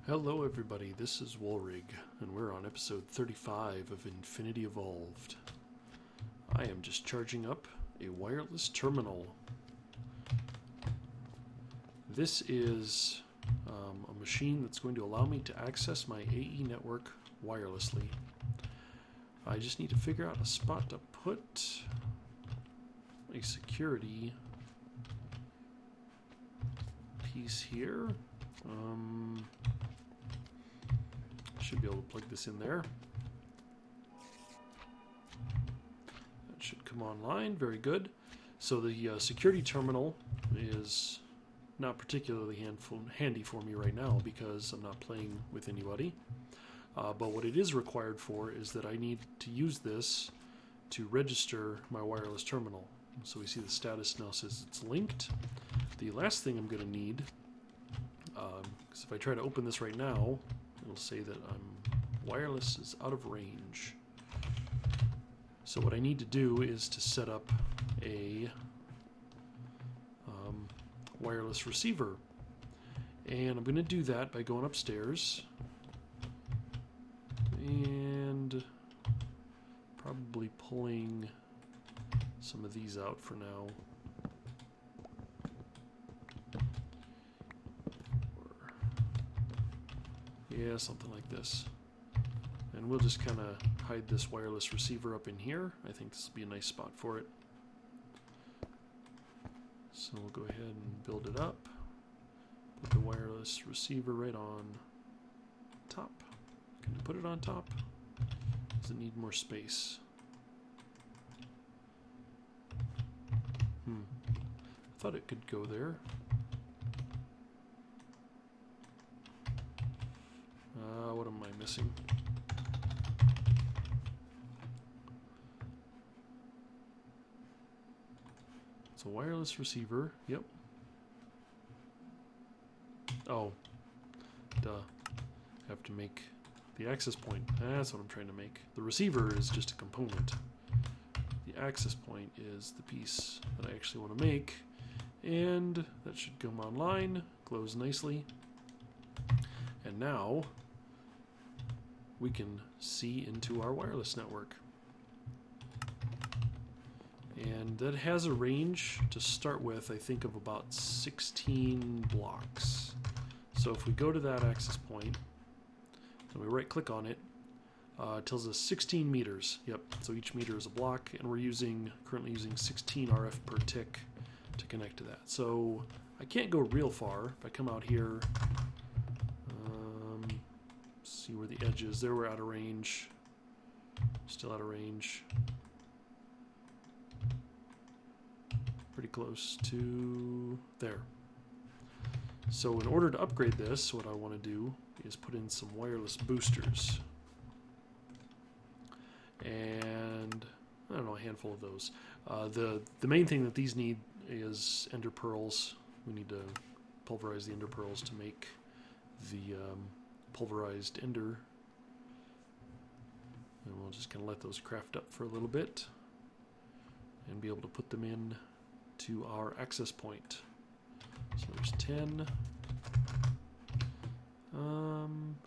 Hello everybody, this is Woolrig, and we're on episode 35 of Infinity Evolved. I am just charging up a wireless terminal. This is a machine that's going to allow me to access my AE network wirelessly. I just need to figure out a spot to put a security piece here. Should be able to plug this in there. That should come online. Very good. So the security terminal is not particularly handy for me right now because I'm not playing with anybody. But what it is required for is that I need to use this to register my wireless terminal. So we see the status now says it's linked. The last thing I'm going to need, because if I try to open this right now, it'll say that wireless is out of range. So what I need to do is to set up a wireless receiver. And I'm going to do that by going upstairs and probably pulling some of these out for now. Yeah, something like this. And we'll just kind of hide this wireless receiver up in here. I think this will be a nice spot for it. So we'll go ahead and build it up. Put the wireless receiver right on top. Can you put it on top? Does it need more space? I thought it could go there. What am I missing? It's a wireless receiver. Yep. Oh. Duh. Have to make the access point. That's what I'm trying to make. The receiver is just a component. The access point is the piece that I actually want to make. And that should come online. Glows nicely. And now we can see into our wireless network. And that has a range to start with, I think, of about 16 blocks. So if we go to that access point, and we right click on it, it tells us 16 meters. Yep, so each meter is a block, and we're currently using 16 RF per tick to connect to that. So I can't go real far. If I come out here, see where the edge is. There we're out of range. Still out of range. Pretty close to there. So in order to upgrade this, what I want to do is put in some wireless boosters. And I don't know, a handful of those. The main thing that these need is ender pearls. We need to pulverize the ender pearls to make the pulverized ender, and we'll just kind of let those craft up for a little bit and be able to put them in to our access point. So there's 10.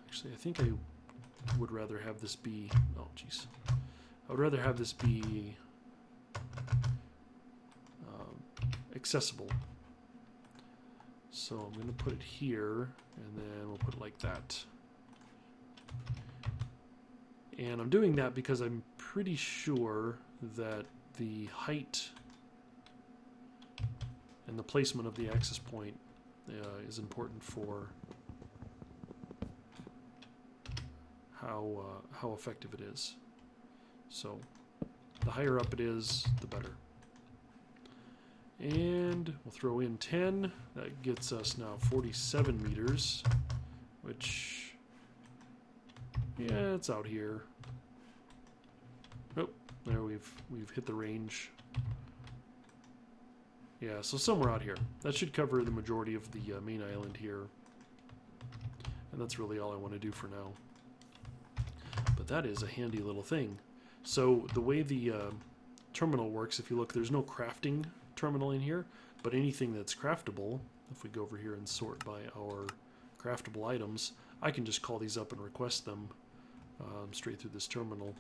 Actually, I think I would rather have this be, oh geez, I would rather have this be accessible. So I'm going to put it here, and then we'll put it like that. And I'm doing that because I'm pretty sure that the height and the placement of the access point is important for how effective it is. So the higher up it is, the better. And we'll throw in 10. That gets us now 47 meters, which, yeah, it's out here. Oh, there we've hit the range. Yeah, so somewhere out here. That should cover the majority of the main island here. And that's really all I want to do for now. But that is a handy little thing. So the way the terminal works, if you look, there's no crafting terminal in here, but anything that's craftable, if we go over here and sort by our craftable items, I can just call these up and request them straight through this terminal.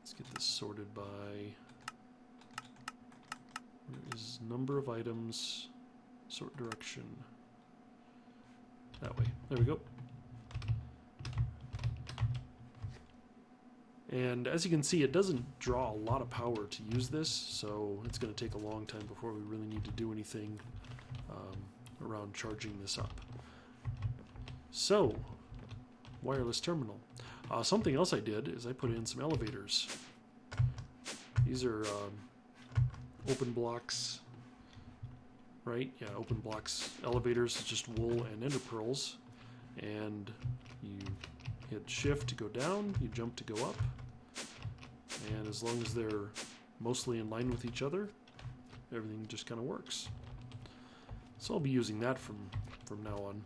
Let's get this sorted by, where is number of items, sort direction. That way. There we go. And as you can see, it doesn't draw a lot of power to use this, so it's going to take a long time before we really need to do anything around charging this up. So, wireless terminal. Something else I did is I put in some elevators. These are open blocks, right? Yeah, open blocks elevators. It's just wool and ender pearls. And you hit shift to go down, you jump to go up. And as long as they're mostly in line with each other, everything just kind of works. So I'll be using that from now on.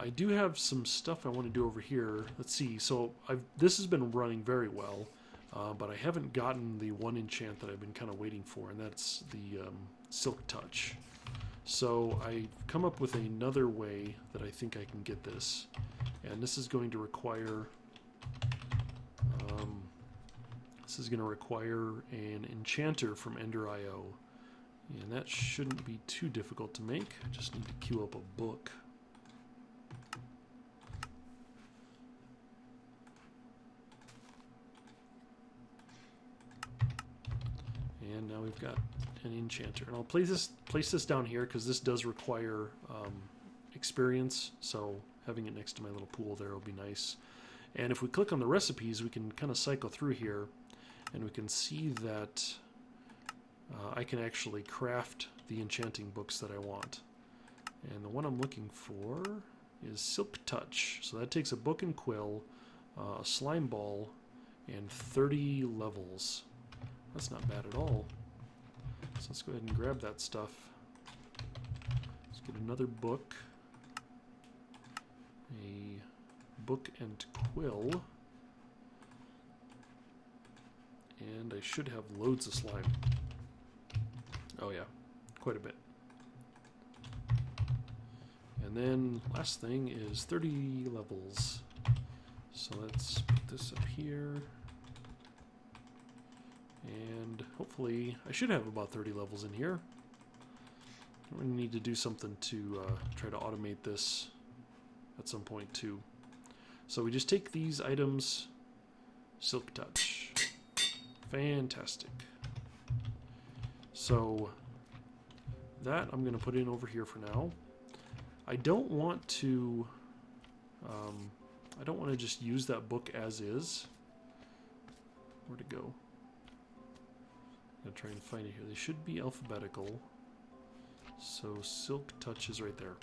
I do have some stuff I want to do over here. Let's see. So this has been running very well, but I haven't gotten the one enchant that I've been kind of waiting for, and that's the Silk Touch. So I've come up with another way that I think I can get this, and this is going to require an enchanter from Ender.io, and that shouldn't be too difficult to make. I just need to queue up a book. And now we've got an enchanter, and I'll place this down here because this does require experience, so having it next to my little pool there will be nice. And if we click on the recipes, we can kind of cycle through here, and we can see that I can actually craft the enchanting books that I want. And the one I'm looking for is Silk Touch. So that takes a book and quill, a slime ball, and 30 levels. That's not bad at all. So let's go ahead and grab that stuff. Let's get another book. A book and quill. And I should have loads of slime. Oh yeah, quite a bit. And then last thing is 30 levels. So let's put this up here. And hopefully, I should have about 30 levels in here. We're going to need to do something to try to automate this at some point too. So we just take these items, Silk Touch. Fantastic. So that I'm going to put in over here for now. I don't want to just use that book as is. Where'd it go? I'm going to try and find it here. They should be alphabetical. So Silk Touch is right there.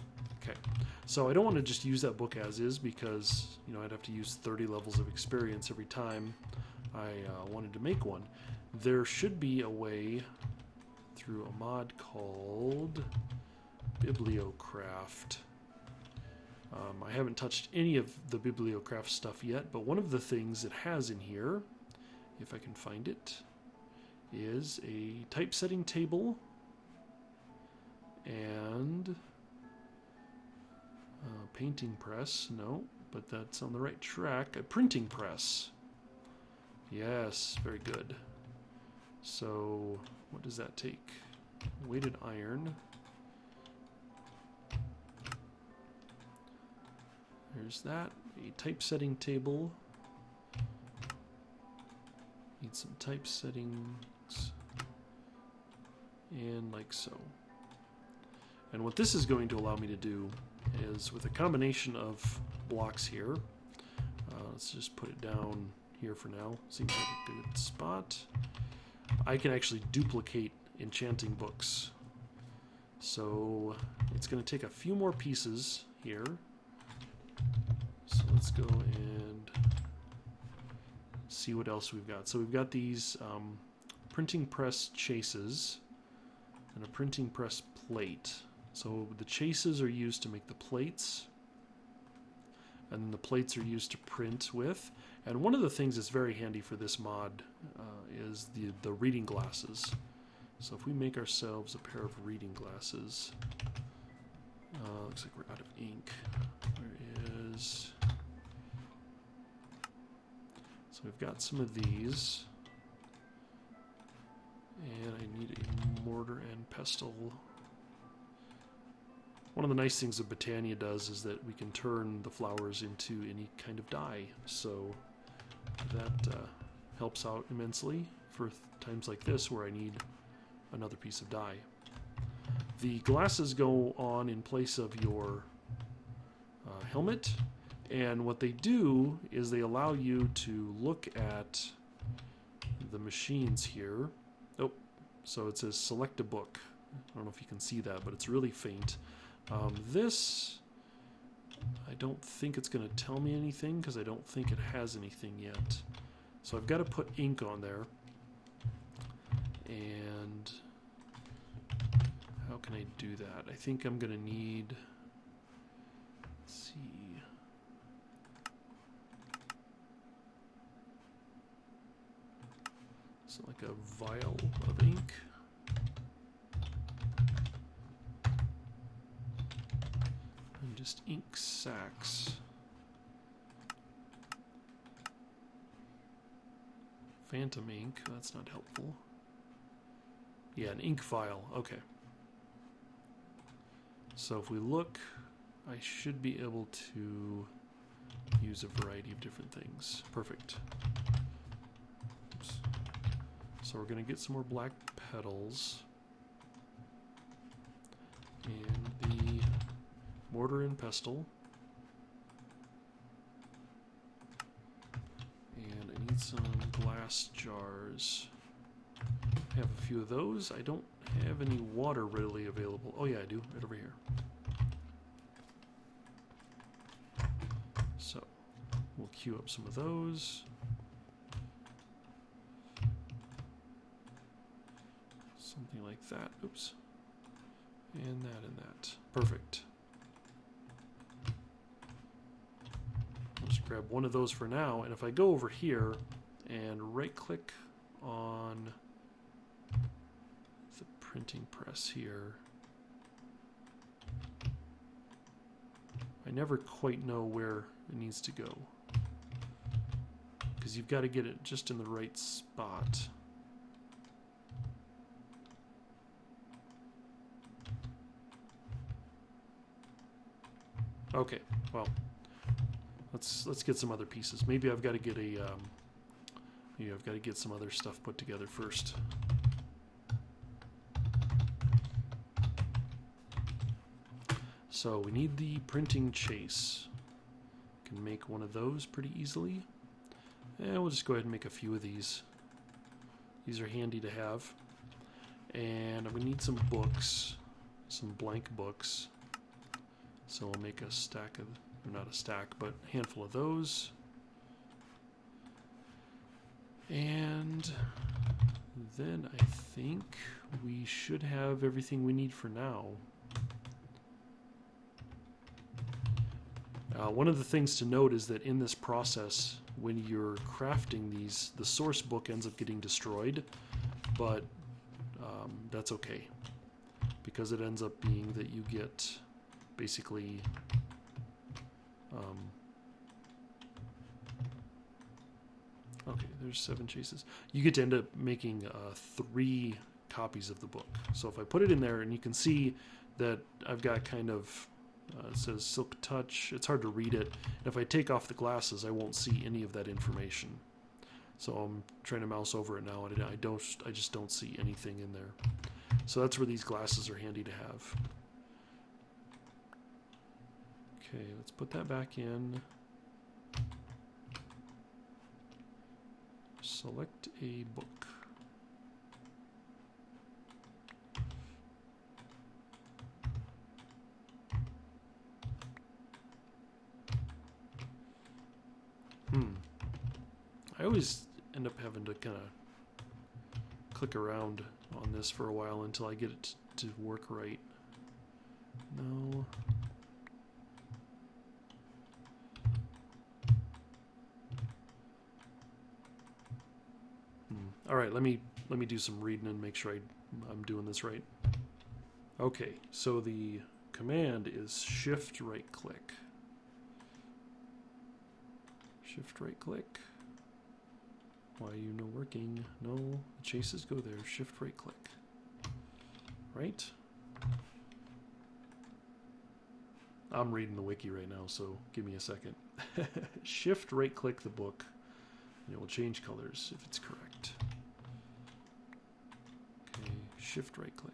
Okay. So I don't want to just use that book as is because, you know, I'd have to use 30 levels of experience every time I wanted to make one. There should be a way through a mod called Bibliocraft. I haven't touched any of the Bibliocraft stuff yet, but one of the things it has in here, if I can find it, is a typesetting table and painting press. No, but that's on the right track. A printing press. Yes, very good. So what does that take? Weighted iron. There's that. A typesetting table. Need some typesettings. And like so. And what this is going to allow me to do is, with a combination of blocks here, let's just put it down here for now. Seems like a good spot. I can actually duplicate enchanting books. So it's going to take a few more pieces here. So let's go and see what else we've got. So we've got these printing press chases and a printing press plate. So the chases are used to make the plates, and then the plates are used to print with. And one of the things that's very handy for this mod is the reading glasses. So if we make ourselves a pair of reading glasses, looks like we're out of ink. There is... So we've got some of these. And I need a mortar and pestle. One of the nice things that Botania does is that we can turn the flowers into any kind of dye. So that helps out immensely for times like this where I need another piece of dye. The glasses go on in place of your helmet, and what they do is they allow you to look at the machines here. Oh, so it says select a book. I don't know if you can see that, but it's really faint. This, I don't think it's going to tell me anything because I don't think it has anything yet. So I've got to put ink on there. And how can I do that? I think I'm going to need, let's see. So like a vial of ink. And just ink sacks. Phantom ink, that's not helpful. Yeah, an ink vial, okay. So if we look, I should be able to use a variety of different things. Perfect. Oops. So we're going to get some more black petals. And the mortar and pestle. And I need some glass jars. I have a few of those. I don't have any water readily available. Oh yeah, I do, right over here. So we'll queue up some of those. Something like that. Oops. And that and that. Perfect. I'll just grab one of those for now, and if I go over here and right click on the printing press here, I never quite know where it needs to go because you've got to get it just in the right spot. Okay, well, let's get some other pieces. Maybe I've got to get a maybe I've got to get some other stuff put together first. So we need the printing chase. Can make one of those pretty easily. And we'll just go ahead and make a few of these. These are handy to have. And we need some books, some blank books. So we'll make a stack of, or not a stack, but a handful of those. And then I think we should have everything we need for now. One of the things to note is that in this process, when you're crafting these, the source book ends up getting destroyed, but that's okay, because it ends up being that you get basically okay, there's 7 chases. You get to end up making 3 copies of the book. So if I put it in there, and you can see that I've got kind of it says Silk Touch. It's hard to read it. And if I take off the glasses, I won't see any of that information. So I'm trying to mouse over it now, and I just don't see anything in there. So that's where these glasses are handy to have. Okay, let's put that back in. Select a book. I always end up having to kind of click around on this for a while until I get it to work right. No. All right, let me do some reading and make sure I'm doing this right. Okay, so the command is shift right click. Shift right click. Why are you no working? No, the chases go there. Shift right click. Right? I'm reading the wiki right now, so give me a second. Shift right click the book, and it will change colors if it's correct. Okay, shift right click.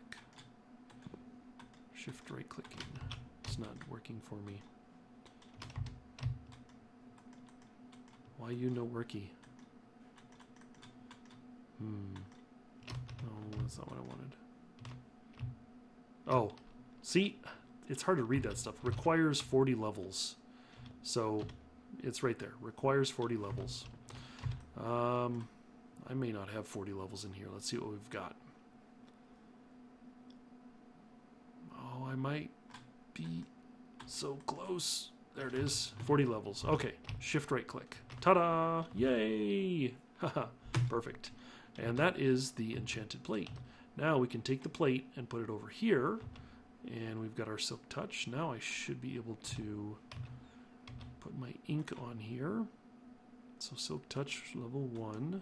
Shift right clicking. It's not working for me. Why you no worky? Oh, that's not what I wanted. Oh, see? It's hard to read that stuff. Requires 40 levels. So, it's right there. Requires 40 levels. I may not have 40 levels in here. Let's see what we've got. Oh, I might be so close. There it is. 40 levels. Okay. Shift right click. Ta-da! Yay! Haha. Perfect. And that is the enchanted plate. Now we can take the plate and put it over here. And we've got our silk touch. Now I should be able to put my ink on here. So silk touch level 1.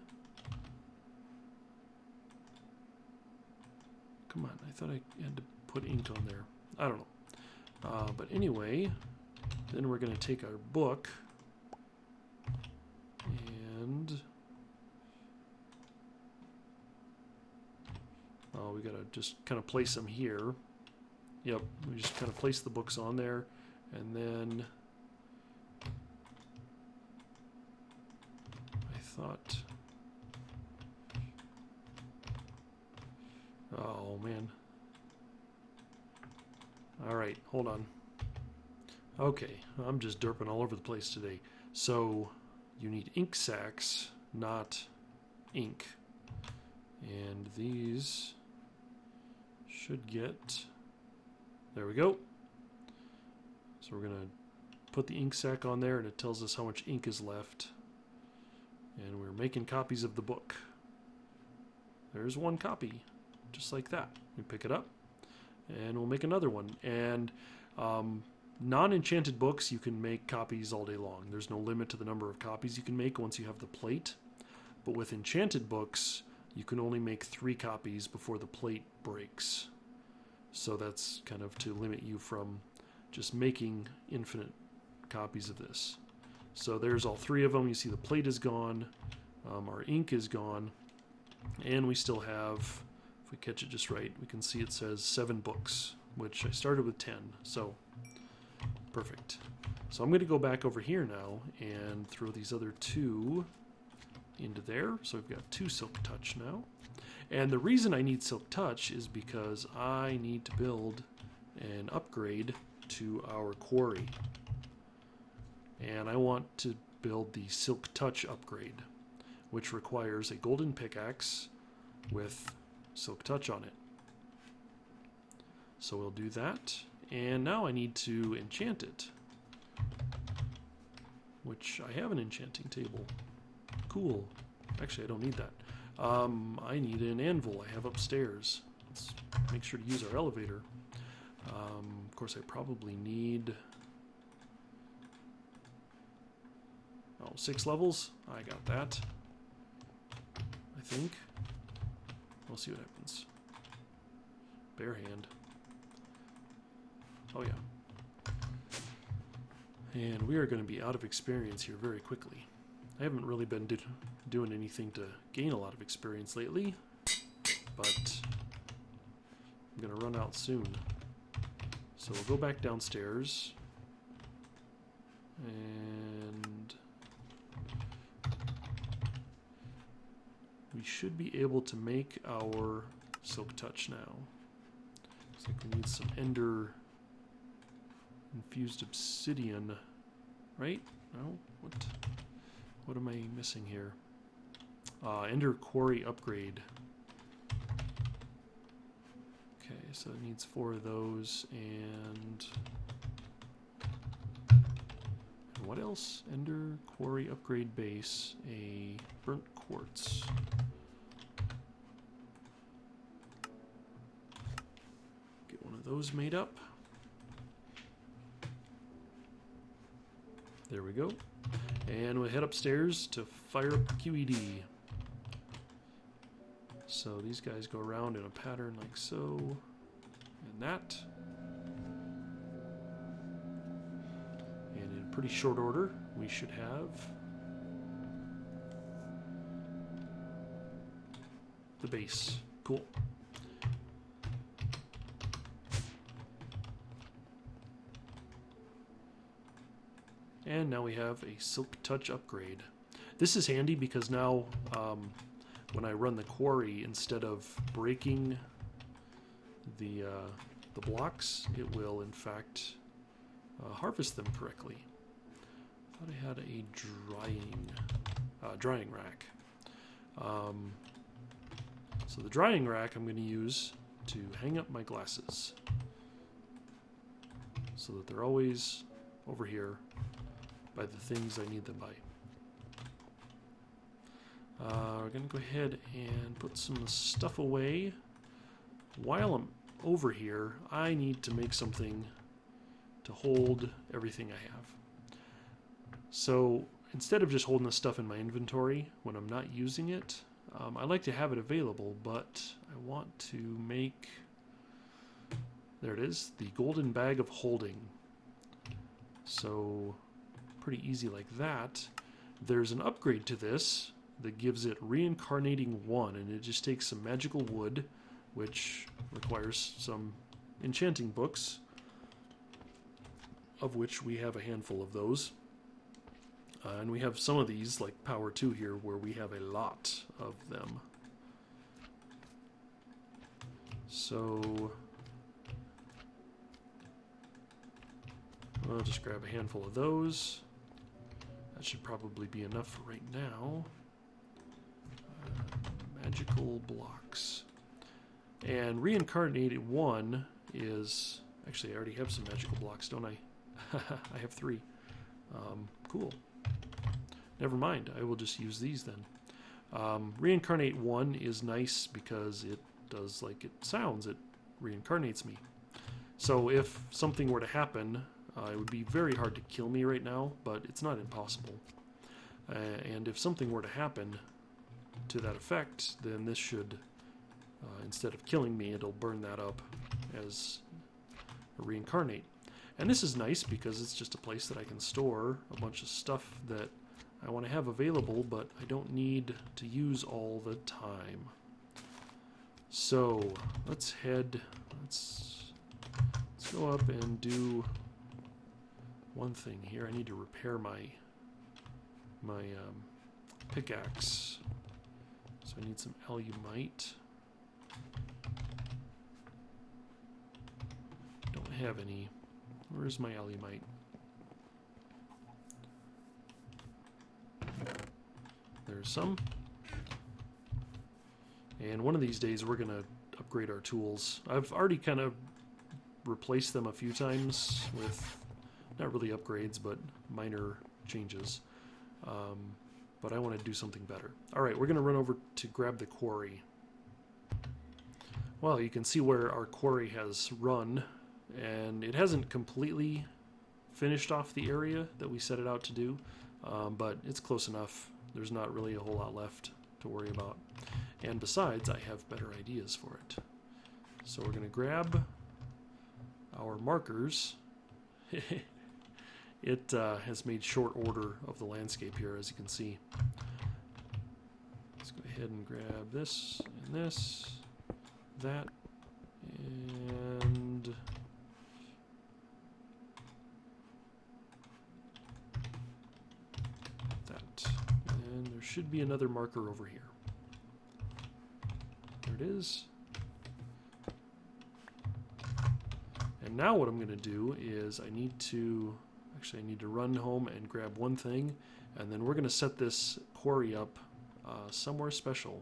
Come on, I thought I had to put ink on there. I don't know. But anyway, then we're going to take our book and we got to just kind of place them here. Yep, we just kind of place the books on there, and then I thought, oh man. All right, hold on. Okay, I'm just derping all over the place today. So you need ink sacks, not ink. And these should get, there we go. So we're going to put the ink sac on there, and it tells us how much ink is left. And we're making copies of the book. There's one copy, just like that. We pick it up, and we'll make another one. And non-enchanted books, you can make copies all day long. There's no limit to the number of copies you can make once you have the plate. But with enchanted books, you can only make 3 copies before the plate breaks. So that's kind of to limit you from just making infinite copies of this. So there's all 3 of them. You see the plate is gone, our ink is gone, and we still have, if we catch it just right, we can see it says 7 books, which I started with 10. So perfect. So I'm going to go back over here now and throw these other 2 into there. So we've got 2 silk touch now. And the reason I need silk touch is because I need to build an upgrade to our quarry. And I want to build the silk touch upgrade, which requires a golden pickaxe with silk touch on it. So we'll do that. And now I need to enchant it, which I have an enchanting table. Cool. Actually, I don't need that. I need an anvil I have upstairs. Let's make sure to use our elevator. Of course, I probably need 6 levels. I got that, I think. We'll see what happens. Bare hand. Oh yeah. And we are going to be out of experience here very quickly. I haven't really been doing anything to gain a lot of experience lately, but I'm going to run out soon. So we'll go back downstairs, and we should be able to make our silk touch now. Looks like we need some ender infused obsidian, right? No? What am I missing here? Ender quarry upgrade. Okay, so it needs 4 of those, and what else? Ender quarry upgrade base, a burnt quartz. Get one of those made up. There we go. And we'll head upstairs to fire up QED. So these guys go around in a pattern like so, and that. And in pretty short order, we should have the base. Cool. And now we have a Silk Touch upgrade. This is handy because now when I run the quarry, instead of breaking the blocks, it will in fact harvest them correctly. I thought I had a drying rack. So the drying rack I'm going to use to hang up my glasses so that they're always over here by the things I need them by. We're going to go ahead and put some stuff away. While I'm over here, I need to make something to hold everything I have. So instead of just holding the stuff in my inventory when I'm not using it, I like to have it available, but I want to make, there it is, the golden bag of holding. So pretty easy like that. There's an upgrade to this that gives it reincarnating 1, and it just takes some magical wood, which requires some enchanting books, of which we have a handful of those. And we have some of these, like Power 2 here, where we have a lot of them. So I'll just grab a handful of those. That should probably be enough for right now. Magical blocks. And reincarnated 1 is... Actually, I already have some magical blocks, don't I? I have 3. Cool. Never mind. I will just use these then. Reincarnate 1 is nice because it does like it sounds. It reincarnates me. So if something were to happen, it would be very hard to kill me right now, but it's not impossible. And if something were to happen to that effect, then this should, instead of killing me, it'll burn that up as a reincarnate. And this is nice because it's just a place that I can store a bunch of stuff that I want to have available, but I don't need to use all the time. So let's go up and do one thing here. I need to repair my pickaxe. So I need some alumite. Don't have any. Where's my alumite? There's some. And one of these days we're going to upgrade our tools. I've already kind of replaced them a few times with, not really upgrades, but minor changes. But I want to do something better. Alright, we're going to run over to grab the quarry. Well, you can see where our quarry has run, and it hasn't completely finished off the area that we set it out to do, but it's close enough. There's not really a whole lot left to worry about. And besides, I have better ideas for it. So we're going to grab our markers. It has made short order of the landscape here, as you can see. Let's go ahead and grab this and this, that, and that. And there should be another marker over here. There it is. And now what I'm going to do is I need to run home and grab one thing, and then we're going to set this quarry up somewhere special.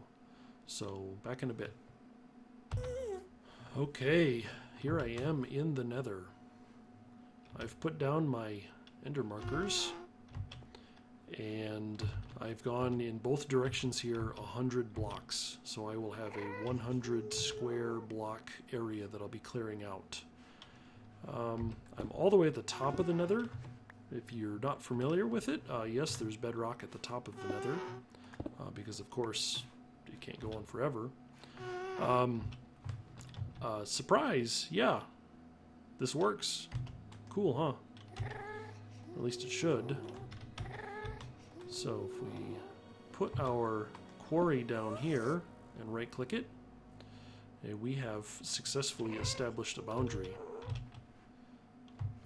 So back in a bit. Okay, here I am in the Nether. I've put down my ender markers, and I've gone in both directions here 100 blocks. So I will have a 100 square block area that I'll be clearing out. I'm all the way at the top of the Nether, if you're not familiar with it, yes, there's bedrock at the top of the Nether, because of course it can't go on forever. Surprise! Yeah, this works. Cool, huh? At least it should. So if we put our quarry down here and right-click it, we have successfully established a boundary.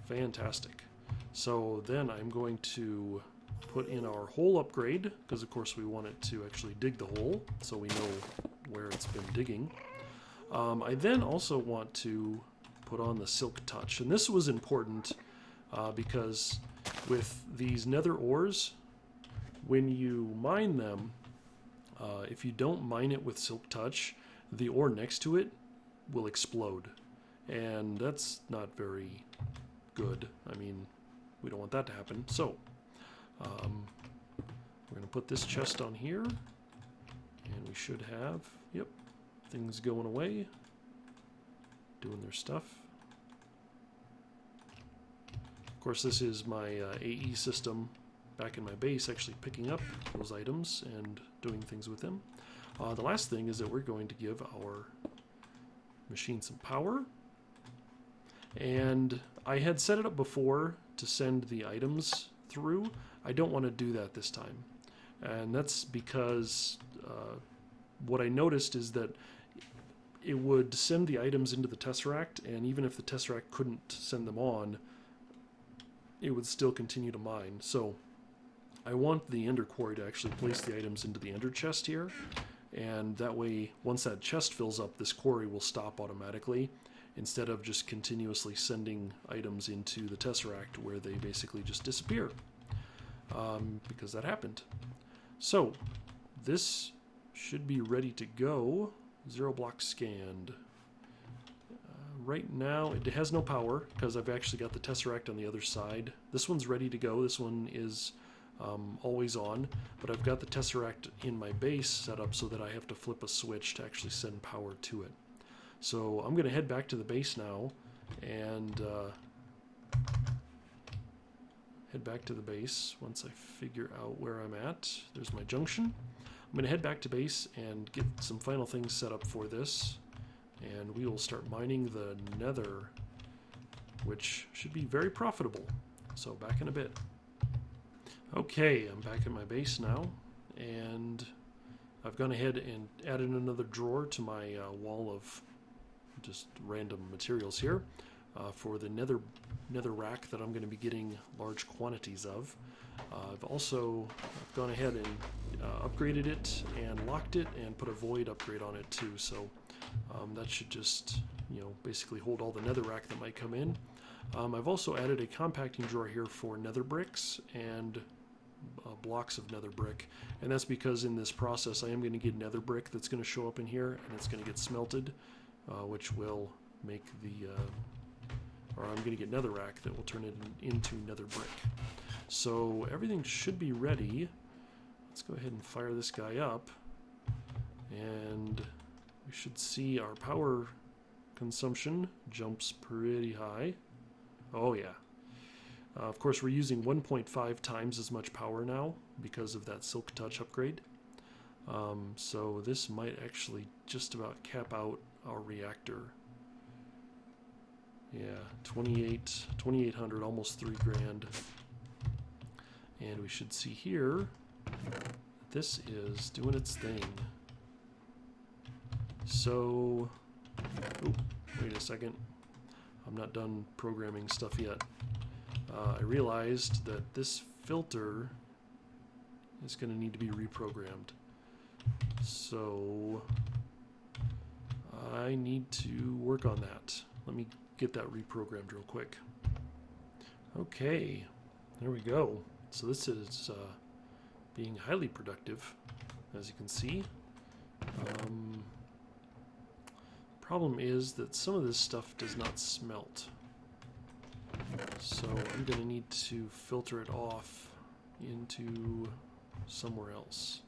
Fantastic. So then I'm going to put in our hole upgrade, because of course we want it to actually dig the hole, so we know where it's been digging. I then also want to put on the silk touch, and this was important because with these nether ores, when you mine them, if you don't mine it with silk touch, the ore next to it will explode, and that's not very good. I mean, we don't want that to happen. So we're going to put this chest on here, and we should have, yep, things going away, doing their stuff. Of course, this is my AE system back in my base, actually picking up those items and doing things with them. The last thing is that we're going to give our machine some power. And I had set it up before to send the items through. I don't want to do that this time. And that's because what I noticed is that it would send the items into the Tesseract, and even if the Tesseract couldn't send them on, it would still continue to mine. So I want the Ender Quarry to actually place the items into the Ender chest here, and that way, once that chest fills up, this quarry will stop automatically, instead of just continuously sending items into the Tesseract where they basically just disappear, because that happened. So this should be ready to go. 0 blocks scanned. Right now it has no power because I've actually got the Tesseract on the other side. This one's ready to go. This one is always on, but I've got the Tesseract in my base set up so that I have to flip a switch to actually send power to it. So I'm going to head back to the base now and head back to the base once I figure out where I'm at. There's my junction. I'm going to head back to base and get some final things set up for this, and we will start mining the Nether, which should be very profitable. So back in a bit. Okay, I'm back at my base now, and I've gone ahead and added another drawer to my wall of just random materials here for the nether rack that I'm going to be getting large quantities of. I've gone ahead and upgraded it and locked it and put a void upgrade on it too, so that should just, basically hold all the nether rack that might come in. I've also added a compacting drawer here for nether bricks and blocks of nether brick, and that's because in this process I am going to get nether brick that's going to show up in here, and it's going to get smelted, which will make I'm going to get netherrack that will turn it into nether brick. So everything should be ready. Let's go ahead and fire this guy up, and we should see our power consumption jumps pretty high. Oh yeah. Of course, we're using 1.5 times as much power now because of that Silk Touch upgrade. So this might actually just about cap out our reactor. Yeah, 2,800, almost 3 grand. And we should see here, this is doing its thing. So, wait a second. I'm not done programming stuff yet. I realized that this filter is going to need to be reprogrammed. So I need to work on that. Let me get that reprogrammed real quick. Okay, there we go. So this is being highly productive, as you can see. Problem is that some of this stuff does not smelt. So I'm going to need to filter it off into somewhere else.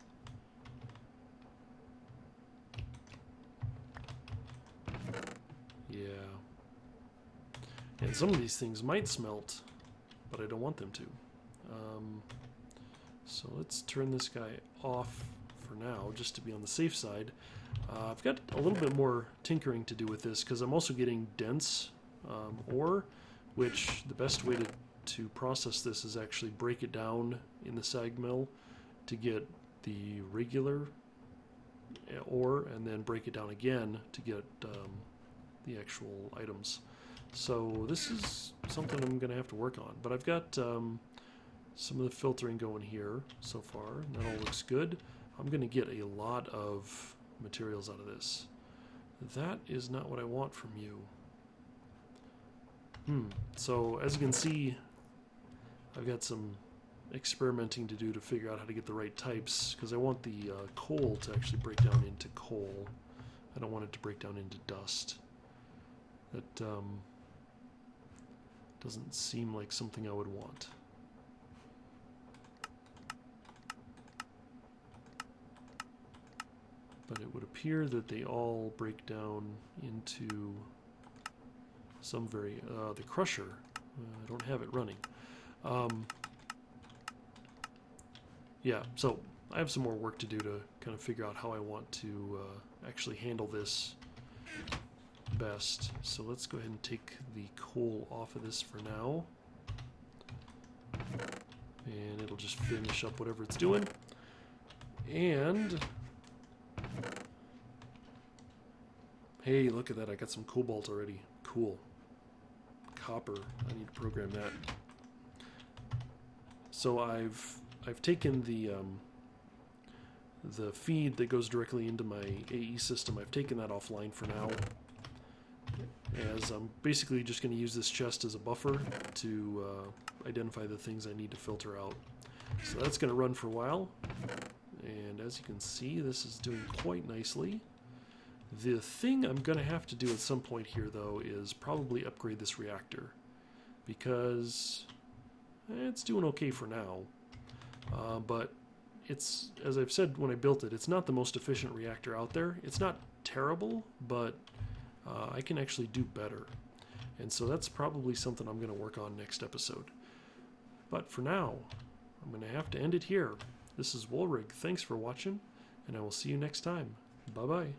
Yeah. And some of these things might smelt, but I don't want them to. So let's turn this guy off for now, just to be on the safe side. I've got a little bit more tinkering to do with this, because I'm also getting dense ore, which the best way to process this is actually break it down in the sag mill to get the regular ore, and then break it down again to get the actual items. So this is something I'm going to have to work on, but I've got some of the filtering going here so far, and that all looks good. I'm going to get a lot of materials out of this. That is not what I want from you. So as you can see, I've got some experimenting to do to figure out how to get the right types, because I want the coal to actually break down into coal. I don't want it to break down into dust. That doesn't seem like something I would want. But it would appear that they all break down into some the crusher. I don't have it running. Yeah, so I have some more work to do to kind of figure out how I want to actually handle this best. So let's go ahead and take the coal off of this for now. And it'll just finish up whatever it's doing. And hey, look at that, I got some cobalt already. Cool. Copper, I need to program that. So I've taken the feed that goes directly into my AE system. I've taken that offline for now, as I'm basically just going to use this chest as a buffer to identify the things I need to filter out. So that's going to run for a while, and as you can see, this is doing quite nicely. The thing I'm going to have to do at some point here, though, is probably upgrade this reactor, because it's doing okay for now. But it's, as I've said when I built it, it's not the most efficient reactor out there. It's not terrible, but I can actually do better. And so that's probably something I'm going to work on next episode. But for now, I'm going to have to end it here. This is Woolrig. Thanks for watching, and I will see you next time. Bye-bye.